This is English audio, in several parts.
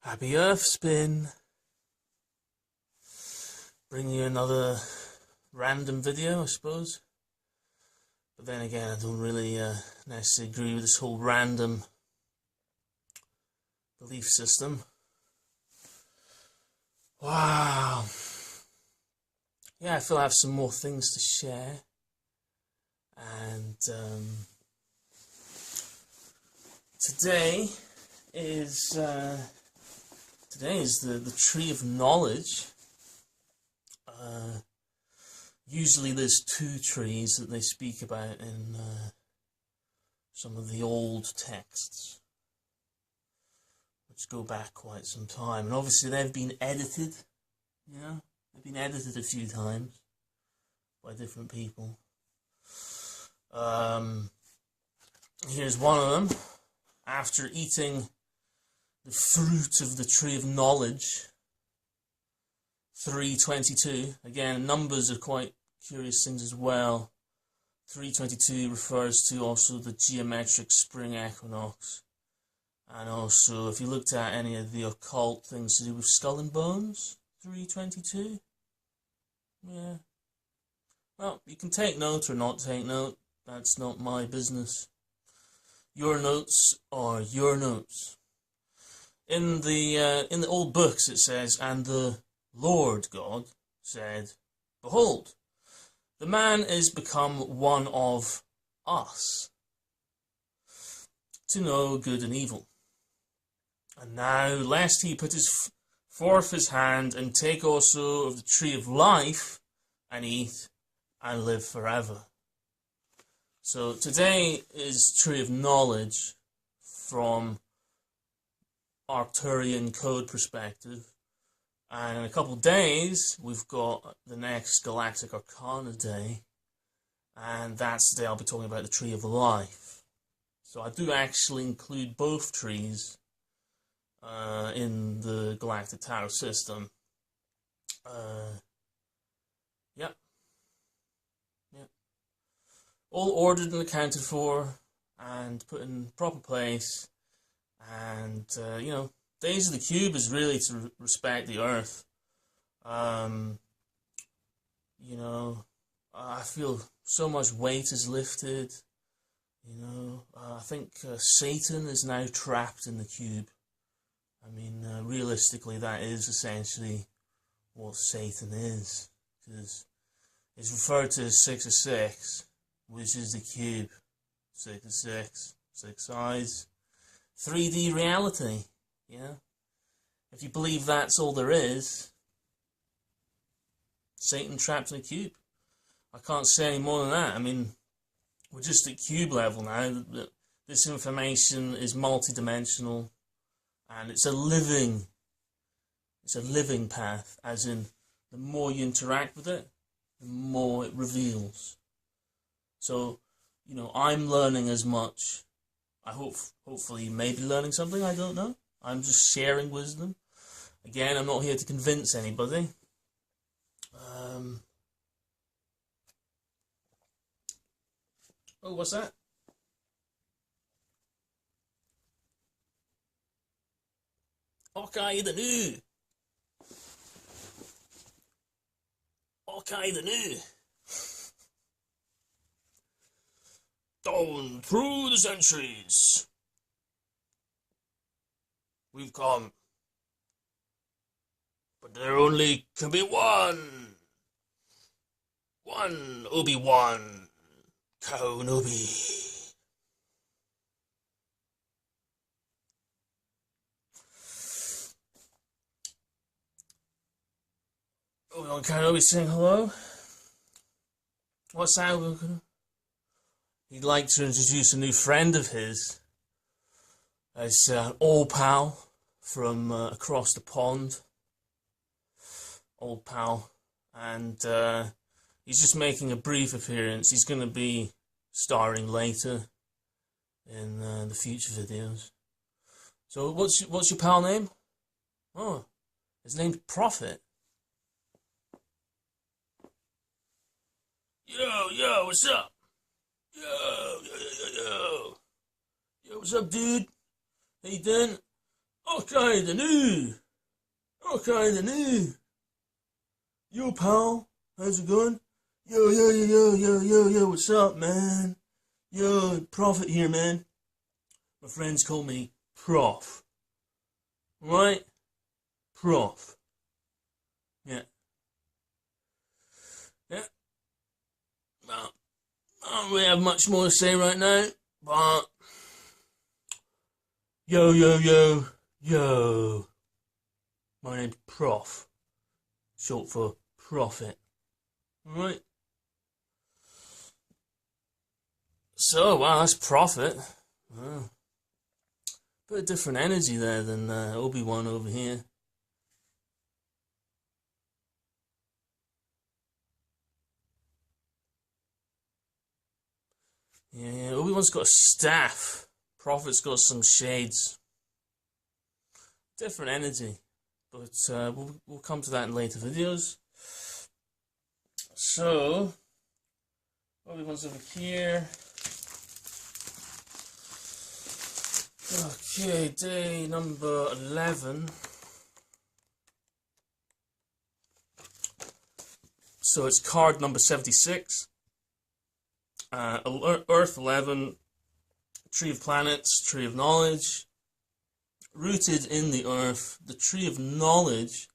Happy Earth Spin. Bring you another random video, I suppose. But then again, I don't really necessarily agree with this whole random belief system. Wow. Yeah, I feel I have some more things to share. And today is the tree of knowledge. Usually there's two trees that they speak about in some of the old texts, which go back quite some time. And obviously they've been edited, they've been edited a few times by different people. Here's one of them. After eating the fruit of the tree of knowledge, 3:22. Again, numbers are quite curious things as well. 3:22 refers to also the geometric spring equinox. And also, if you looked at any of the occult things to do with skull and bones, 3:22. Yeah. Well, you can take note or not take note. That's not my business. Your notes are your notes. In the old books it says, and the Lord God said, behold, the man is become one of us, to know good and evil. And now, lest he put forth his hand, and take also of the tree of life, and eat, and live forever. So today is tree of knowledge from Arcturian code perspective. And in a couple of days, we've got the next Galactic Arcana day. And that's the day I'll be talking about the Tree of Life. So I do actually include both trees in the Galactic Tarot system. Yep. All ordered and accounted for and put in proper place. And, Days of the Cube is really to respect the Earth. I feel so much weight is lifted. I think Satan is now trapped in the cube. I mean, realistically, that is essentially what Satan is. Because it's referred to as 666, which is the cube. 666, 6 sides. 3D reality. Yeah, if you believe that's all there is, Satan trapped in a cube. I can't say any more than that. I mean, we're just at cube level now. This information is multidimensional, and it's a living path, as in, the more you interact with it, the more it reveals. So, I'm learning as much. I hopefully you may be learning something, I don't know. I'm just sharing wisdom. Again, I'm not here to convince anybody. Oh, what's that? Hawkeye the New. Hawkeye the New. Down through the centuries, we've come. But there only can be one. One Obi-Wan Kenobi. Obi-Wan Kenobi saying hello. What's that, Obi-Wan Kenobi? He'd like to introduce a new friend of his. It's an old pal from across the pond. Old pal. And he's just making a brief appearance. He's going to be starring later in the future videos. So what's your pal name? Oh, his name's Prophet. Yo, what's up? Yo, what's up, dude? How you doing? Okay, the new. Okay, the new. Yo, pal. How's it going? Yo, yo, yo, yo, yo, yo, yo, what's up, man? Yo, Prophet here, man. My friends call me Prof. Right? Prof. Yeah. Yeah. Well, I don't really have much more to say right now, but yo, yo, yo, yo. My name's Prof. Short for Prophet. Alright? So, wow, that's Prophet. Wow. Bit of different energy there than Obi-Wan over here. Yeah, Obi-Wan's got a staff. Prophet's got some shades. Different energy. But we'll come to that in later videos. So, Obi-Wan's over here. Okay, day number 11. So it's card number 76. Earth 11, Tree of Planets, Tree of Knowledge. Rooted in the earth, the Tree of Knowledge,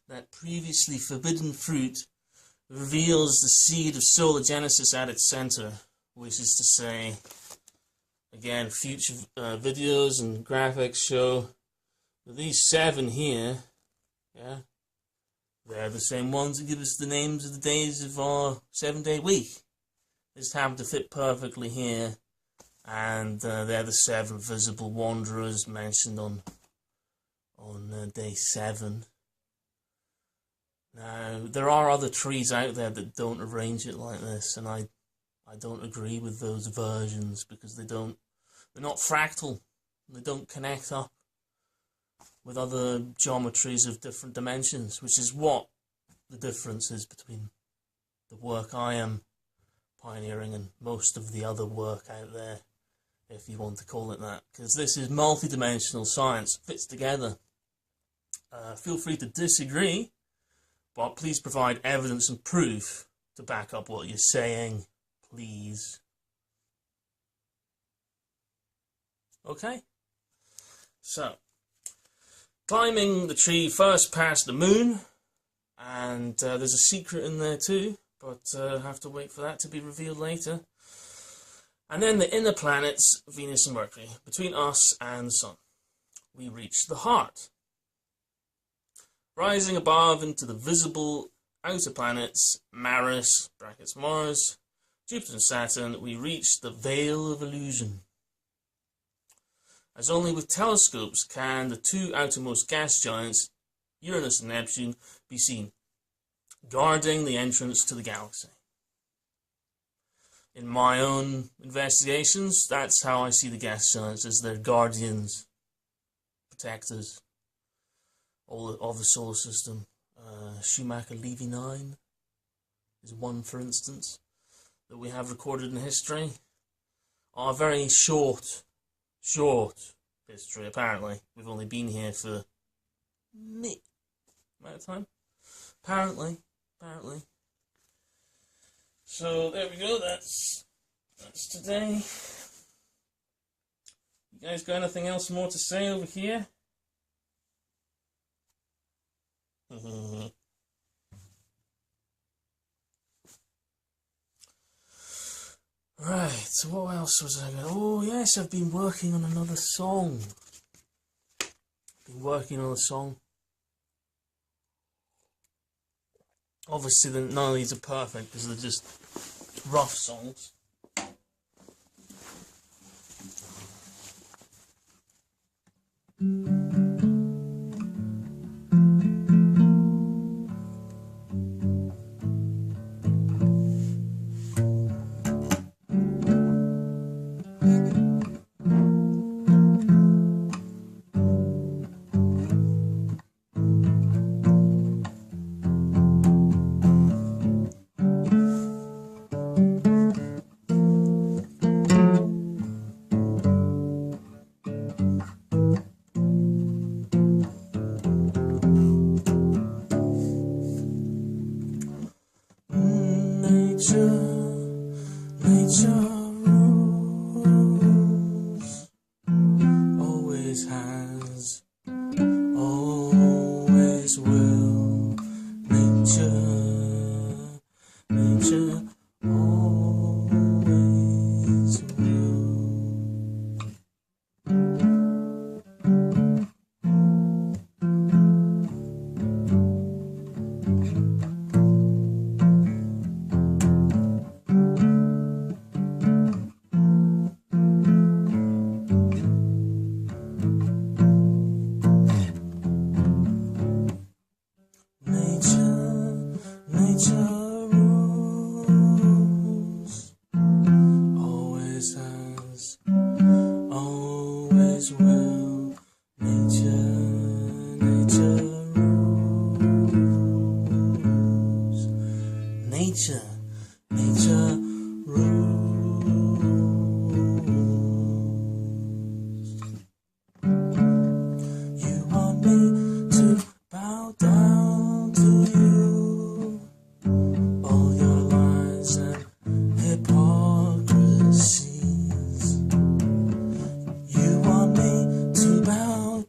that previously forbidden fruit, reveals the seed of solar genesis at its center, which is to say, again, future videos and graphics show that these 7 here, yeah, they're the same ones that give us the names of the days of our 7-day week. They just happen to fit perfectly here, and they're the 7 visible wanderers mentioned on day 7. Now, there are other trees out there that don't arrange it like this, and I don't agree with those versions because they're not fractal. They don't connect up with other geometries of different dimensions, which is what the difference is between the work I am pioneering and most of the other work out there, if you want to call it that, because this is multi-dimensional science, fits together. Feel free to disagree, but please provide evidence and proof to back up what you're saying, please. Okay? So, climbing the tree first past the moon, and there's a secret in there too, but have to wait for that to be revealed later. And then the inner planets, Venus and Mercury, between us and the Sun. We reach the heart. Rising above into the visible outer planets, Maris, brackets Mars, Jupiter and Saturn, we reach the veil of illusion. As only with telescopes can the 2 outermost gas giants, Uranus and Neptune, be seen, guarding the entrance to the galaxy. In my own investigations, that's how I see the gas giants, as their guardians, protectors of the solar system. Schumacher-Levy 9 is one, for instance, that we have recorded in history. Our very short history, apparently. We've only been here for amount of time. Apparently. So there we go, that's today. You guys got anything else more to say over here? Right, so what else was I going to... Oh yes, I've been working on another song. Obviously, none of these are perfect because they're just rough songs.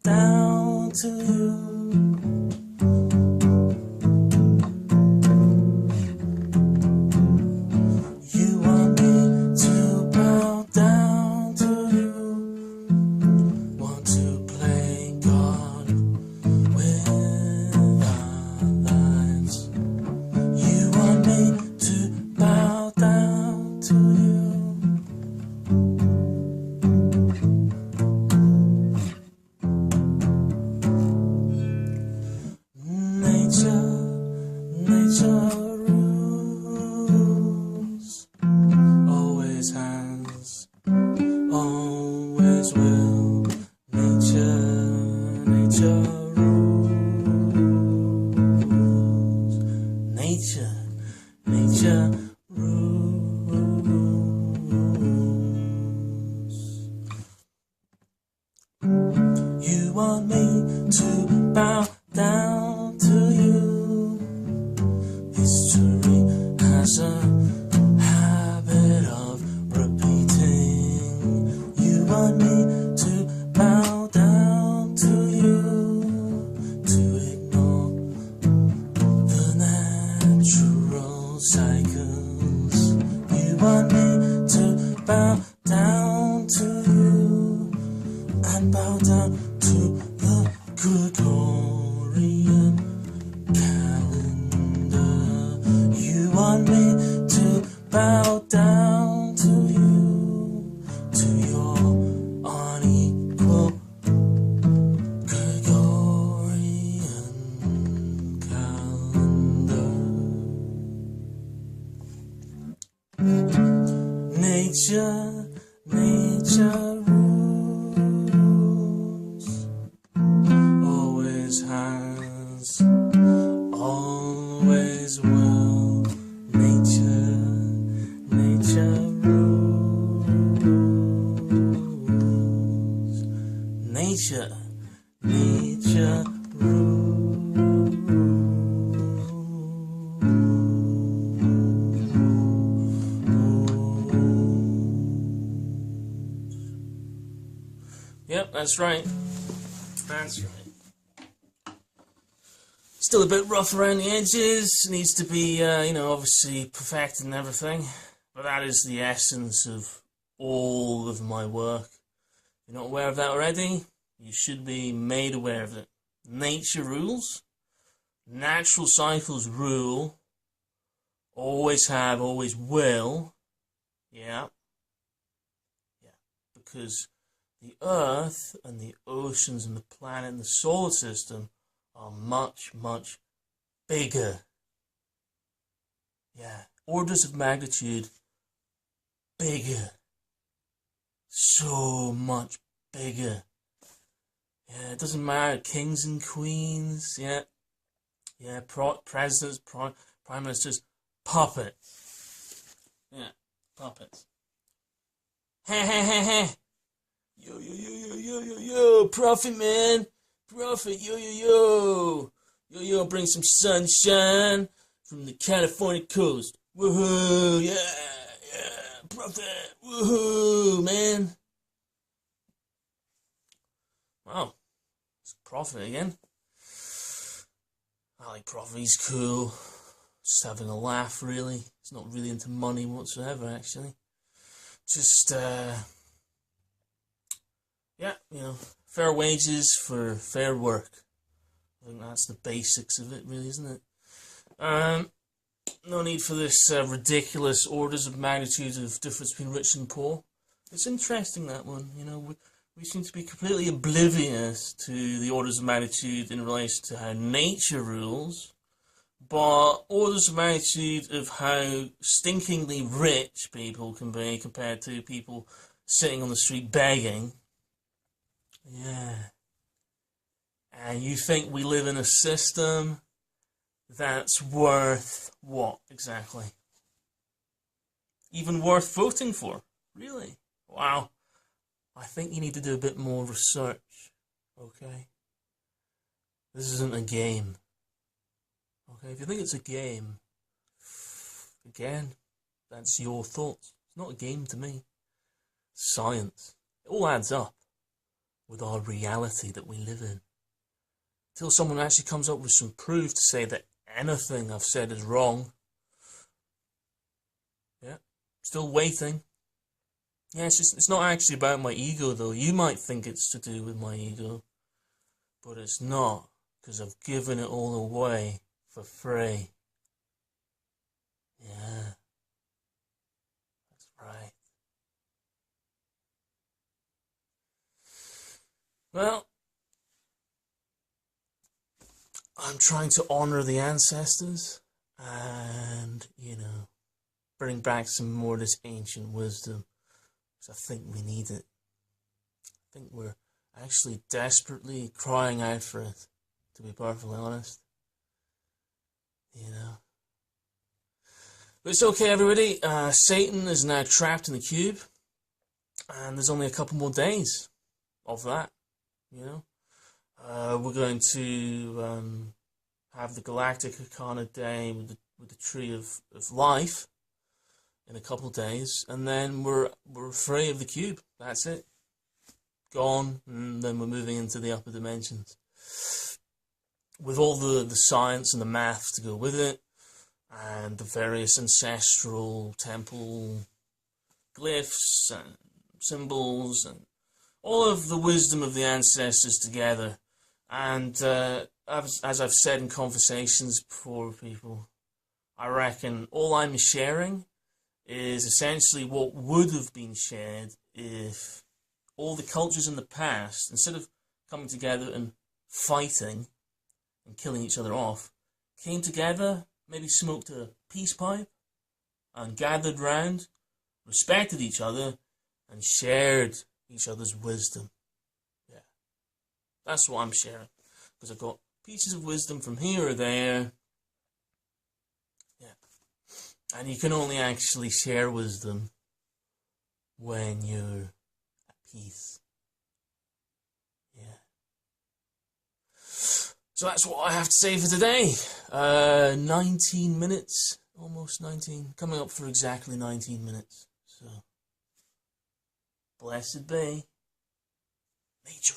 down to you. You want me to bow down to you. Want to play God with our lives. You want me to bow down to you. Nature rules, always has, always will. Nature rules. Nature rules. You want me to bow down to you. History has a habit of repeating. You want me to bow down to you, to ignore the natural cycles. You want me to bow down to you and bow down to the Gregorian calendar. You want me to bow down to you, to your unequal Gregorian calendar. Nature rules, always has, always will. Nature rules. Nature rules. Yep, that's right. That's right. Still a bit rough around the edges, needs to be, obviously perfected and everything, but that is the essence of all of my work. If you're not aware of that already, you should be made aware of it. Nature rules, natural cycles rule, always have, always will, yeah, because the Earth and the oceans and the planet and the solar system are much, much bigger. Yeah, orders of magnitude bigger. So much bigger. Yeah, it doesn't matter, kings and queens, yeah, presidents, prime ministers, puppets. Yeah, puppets. Ha. Yo, profit, man. Profit, yo, bring some sunshine from the California coast. Woohoo, yeah, profit, woohoo, man. Wow, it's Prophet again. I like Prophet, he's cool. Just having a laugh, really. He's not really into money whatsoever, actually. Just, fair wages for fair work. I think that's the basics of it, really, isn't it? No need for this ridiculous orders of magnitude of difference between rich and poor. It's interesting, that one. We seem to be completely oblivious to the orders of magnitude in relation to how nature rules, but orders of magnitude of how stinkingly rich people can be compared to people sitting on the street begging. Yeah. And you think we live in a system that's worth what, exactly? Even worth voting for? Really? Wow. I think you need to do a bit more research, okay? This isn't a game. Okay, if you think it's a game, again, that's your thoughts. It's not a game to me. It's science. It all adds up. with our reality that we live in. Till someone actually comes up with some proof to say that anything I've said is wrong. Yeah, still waiting. Yeah, it's not actually about my ego though. You might think it's to do with my ego, but it's not, because I've given it all away for free. Yeah, that's right. Well, I'm trying to honor the ancestors and, bring back some more of this ancient wisdom, because I think we need it. I think we're actually desperately crying out for it, to be perfectly honest. But it's okay, everybody. Satan is now trapped in the cube, and there's only a couple more days of that, We're going to have the Galactic Arcana Day with the Tree of Life in a couple of days, and then we're free of the cube. That's it. Gone, and then we're moving into the upper dimensions. With all the science and the math to go with it, and the various ancestral temple glyphs and symbols, and all of the wisdom of the ancestors together. And as I've said in conversations before with people, I reckon all I'm sharing is essentially what would have been shared if all the cultures in the past, instead of coming together and fighting and killing each other off, came together, maybe smoked a peace pipe, and gathered round, respected each other, and shared each other's wisdom. Yeah, that's what I'm sharing, because I've got pieces of wisdom from here or there. Yeah, and you can only actually share wisdom when you're at peace. Yeah. So that's what I have to say for today. 19 minutes, almost 19, coming up for exactly 19 minutes. So, blessed be nature.